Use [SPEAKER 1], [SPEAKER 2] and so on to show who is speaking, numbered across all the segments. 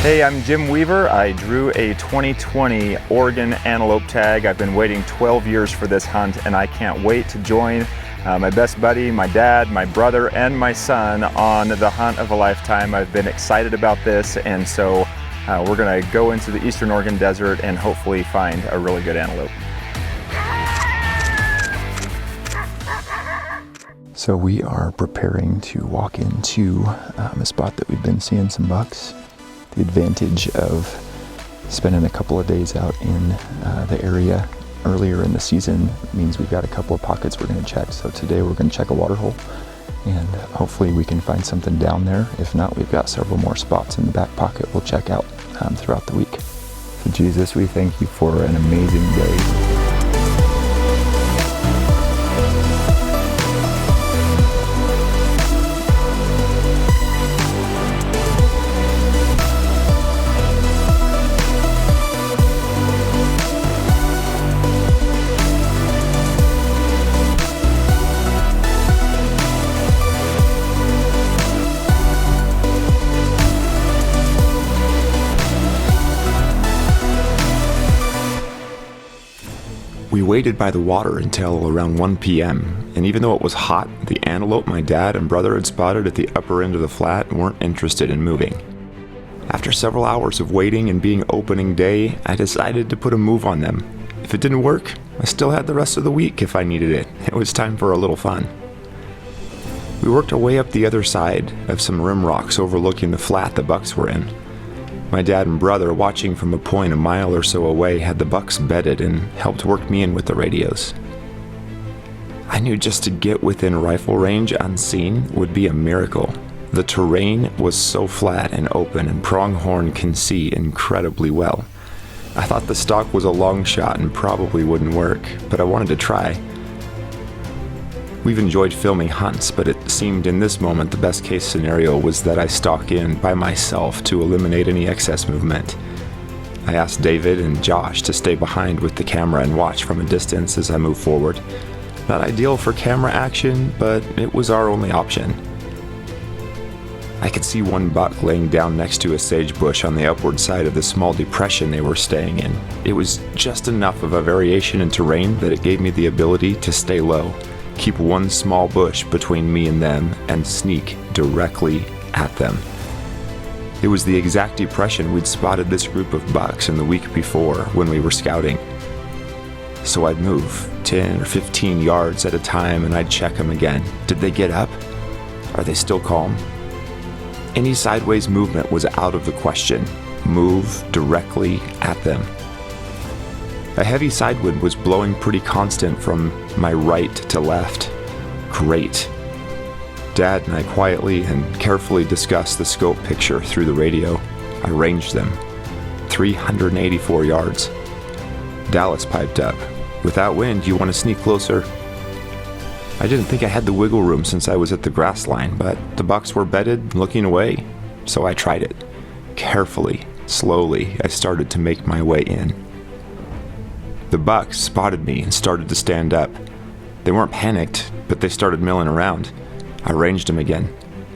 [SPEAKER 1] Hey, I'm Jim Weaver. I drew a 2020 Oregon antelope tag. I've been waiting 12 years for this hunt, and I can't wait to join my best buddy, my dad, my brother, and my son on the hunt of a lifetime. I've been excited about this, and so we're gonna go into the eastern Oregon desert and hopefully find a really good antelope.
[SPEAKER 2] So we are preparing to walk into a spot that we've been seeing some bucks. The advantage of spending a couple of days out in the area earlier in the season means we've got a couple of pockets we're going to check. So today we're going to check a water hole, and hopefully we can find something down there. If not, we've got several more spots in the back pocket we'll check out throughout the week. So Jesus, we thank you for an amazing day.
[SPEAKER 3] We waited by the water until around 1 p.m., and even though it was hot, the antelope my dad and brother had spotted at the upper end of the flat weren't interested in moving. After several hours of waiting and being opening day, I decided to put a move on them. If it didn't work, I still had the rest of the week if I needed it. It was time for a little fun. We worked our way up the other side of some rim rocks overlooking the flat the bucks were in. My dad and brother, watching from a point a mile or so away, had the bucks bedded and helped work me in with the radios. I knew just to get within rifle range unseen would be a miracle. The terrain was so flat and open, and pronghorn can see incredibly well. I thought the stalk was a long shot and probably wouldn't work, but I wanted to try. We've enjoyed filming hunts, but it seemed in this moment the best case scenario was that I stalk in by myself to eliminate any excess movement. I asked David and Josh to stay behind with the camera and watch from a distance as I move forward. Not ideal for camera action, but it was our only option. I could see one buck laying down next to a sage bush on the upward side of the small depression they were staying in. It was just enough of a variation in terrain that it gave me the ability to stay low, keep one small bush between me and them, and sneak directly at them. It was the exact depression we'd spotted this group of bucks in the week before when we were scouting. So I'd move 10 or 15 yards at a time and I'd check them again. Did they get up? Are they still calm? Any sideways movement was out of the question. Move directly at them. A heavy side wind was blowing pretty constant from my right to left. Great. Dad and I quietly and carefully discussed the scope picture through the radio. I ranged them. 384 yards. Dallas piped up. Without wind, you want to sneak closer? I didn't think I had the wiggle room since I was at the grass line, but the bucks were bedded, looking away, so I tried it. Carefully, slowly, I started to make my way in. The bucks spotted me and started to stand up. They weren't panicked, but they started milling around. I ranged them again.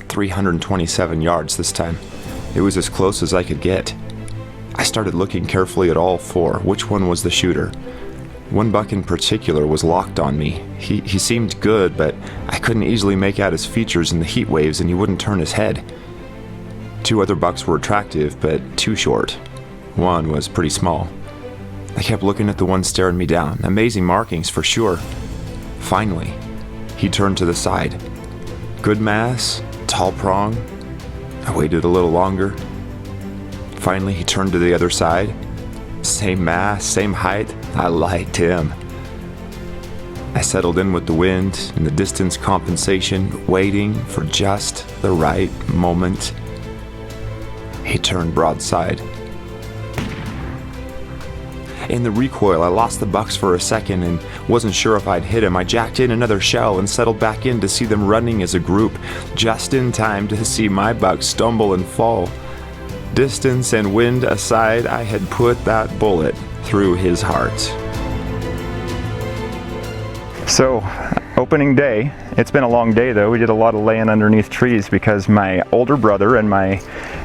[SPEAKER 3] 327 yards this time. It was as close as I could get. I started looking carefully at all four. Which one was the shooter? One buck in particular was locked on me. He seemed good, but I couldn't easily make out his features in the heat waves, and he wouldn't turn his head. Two other bucks were attractive, but too short. One was pretty small. I kept looking at the one staring me down. Amazing markings for sure. Finally, he turned to the side. Good mass, tall prong. I waited a little longer. Finally, he turned to the other side. Same mass, same height. I liked him. I settled in with the wind and the distance compensation, waiting for just the right moment. He turned broadside. In the recoil, I lost the bucks for a second and wasn't sure if I'd hit him. I jacked in another shell and settled back in to see them running as a group, just in time to see my buck stumble and fall. Distance and wind aside, I had put that bullet through his heart.
[SPEAKER 1] So, opening day. It's been a long day though. We did a lot of laying underneath trees because my older brother and my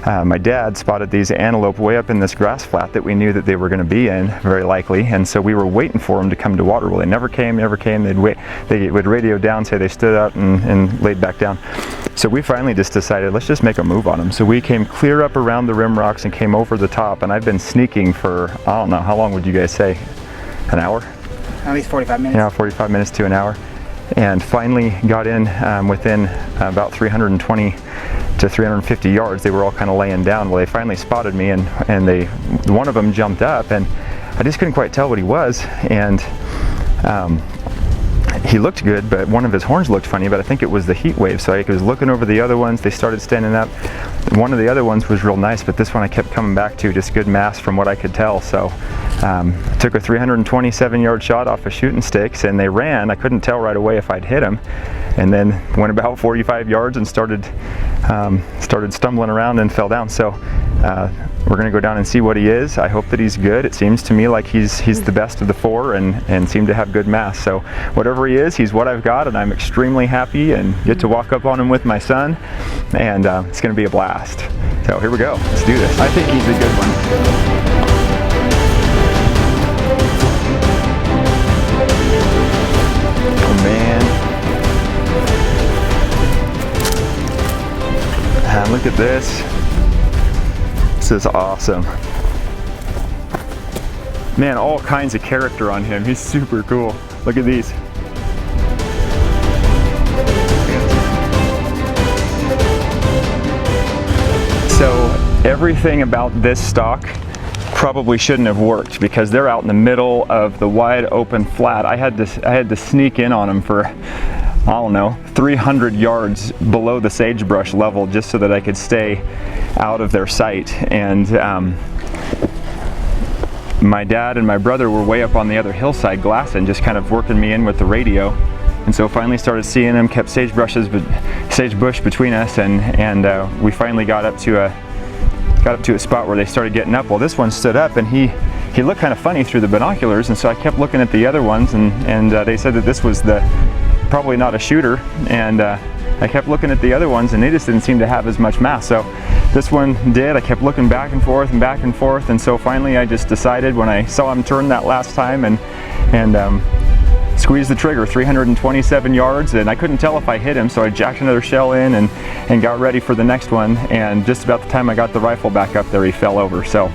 [SPEAKER 1] my dad spotted these antelope way up in this grass flat that we knew that they were going to be in, very likely, and so we were waiting for them to come to water. Well, they never came. They'd wait. They would radio down, say they stood up and laid back down. So we finally just decided, let's just make a move on them. So we came clear up around the rim rocks and came over the top, and I've been sneaking for, I don't know, how long would you guys say? An hour?
[SPEAKER 4] At least 45 minutes.
[SPEAKER 1] Yeah, 45 minutes to an hour. And finally got in within about 320 to 350 yards. They were all kind of laying down. Well, they finally spotted me, and one of them jumped up, and I just couldn't quite tell what he was. And he looked good, but one of his horns looked funny, but I think it was the heat wave. So I was looking over the other ones. They started standing up. One of the other ones was real nice, but this one I kept coming back to, just good mass from what I could tell. So took a 327-yard shot off of shooting sticks, and they ran. I couldn't tell right away if I'd hit them, and then went about 45 yards and started stumbling around and fell down. So we're gonna go down and see what he is. I hope that he's good. It seems to me like he's the best of the four, and seemed to have good mass. So whatever he is, he's what I've got, and I'm extremely happy and get to walk up on him with my son, and it's gonna be a blast. So here we go. Let's do this. I think he's a good one. Look at this. This is awesome. Man, all kinds of character on him. He's super cool. Look at these. So everything about this stock probably shouldn't have worked, because they're out in the middle of the wide open flat. I had to sneak in on them for, I don't know, 300 yards below the sagebrush level, just so that I could stay out of their sight. And my dad and my brother were way up on the other hillside glassing, just kind of working me in with the radio. And so finally started seeing them, kept sagebush between us, and we finally got up to a spot where they started getting up. Well, this one stood up, and he looked kind of funny through the binoculars, and so I kept looking at the other ones, and they said that this was probably not a shooter, and I kept looking at the other ones, and they just didn't seem to have as much mass. So this one did. I kept looking back and forth, and so finally I just decided, when I saw him turn that last time and squeezed the trigger, 327 yards, and I couldn't tell if I hit him, so I jacked another shell in and got ready for the next one, and just about the time I got the rifle back up there, he fell over. So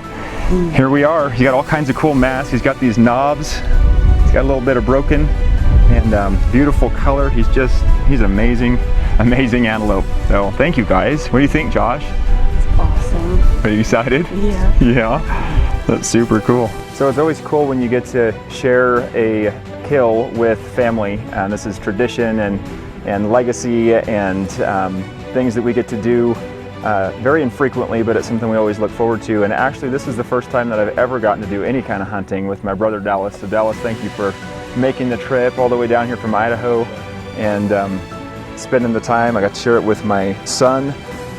[SPEAKER 1] here we are. He's got all kinds of cool mass. He's got these knobs. He's got a little bit of broken, and beautiful color. He's amazing antelope. So thank you guys. What do you think, Josh?
[SPEAKER 5] It's awesome.
[SPEAKER 1] Are you excited?
[SPEAKER 5] Yeah.
[SPEAKER 1] Yeah, that's super cool. So it's always cool when you get to share a kill with family. This is tradition and legacy, and things that we get to do very infrequently, but it's something we always look forward to. And actually, this is the first time that I've ever gotten to do any kind of hunting with my brother Dallas. So Dallas, thank you for making the trip all the way down here from Idaho and spending the time. I got to share it with my son.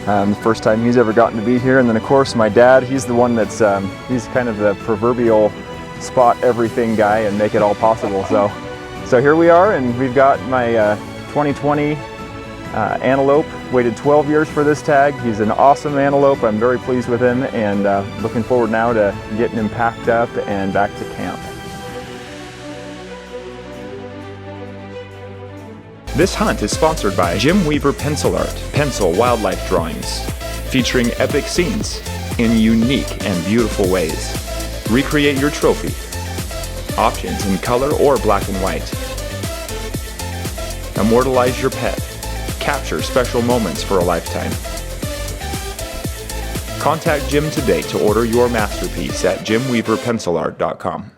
[SPEAKER 1] The first time he's ever gotten to be here. And then of course my dad, he's the one that's, he's kind of the proverbial spot everything guy and make it all possible. So here we are, and we've got my 2020 antelope. Waited 12 years for this tag. He's an awesome antelope. I'm very pleased with him, and looking forward now to getting him packed up and back to camp.
[SPEAKER 3] This hunt is sponsored by Jim Weaver Pencil Art, pencil wildlife drawings, featuring epic scenes in unique and beautiful ways. Recreate your trophy. Options in color or black and white. Immortalize your pet. Capture special moments for a lifetime. Contact Jim today to order your masterpiece at jimweaverpencilart.com.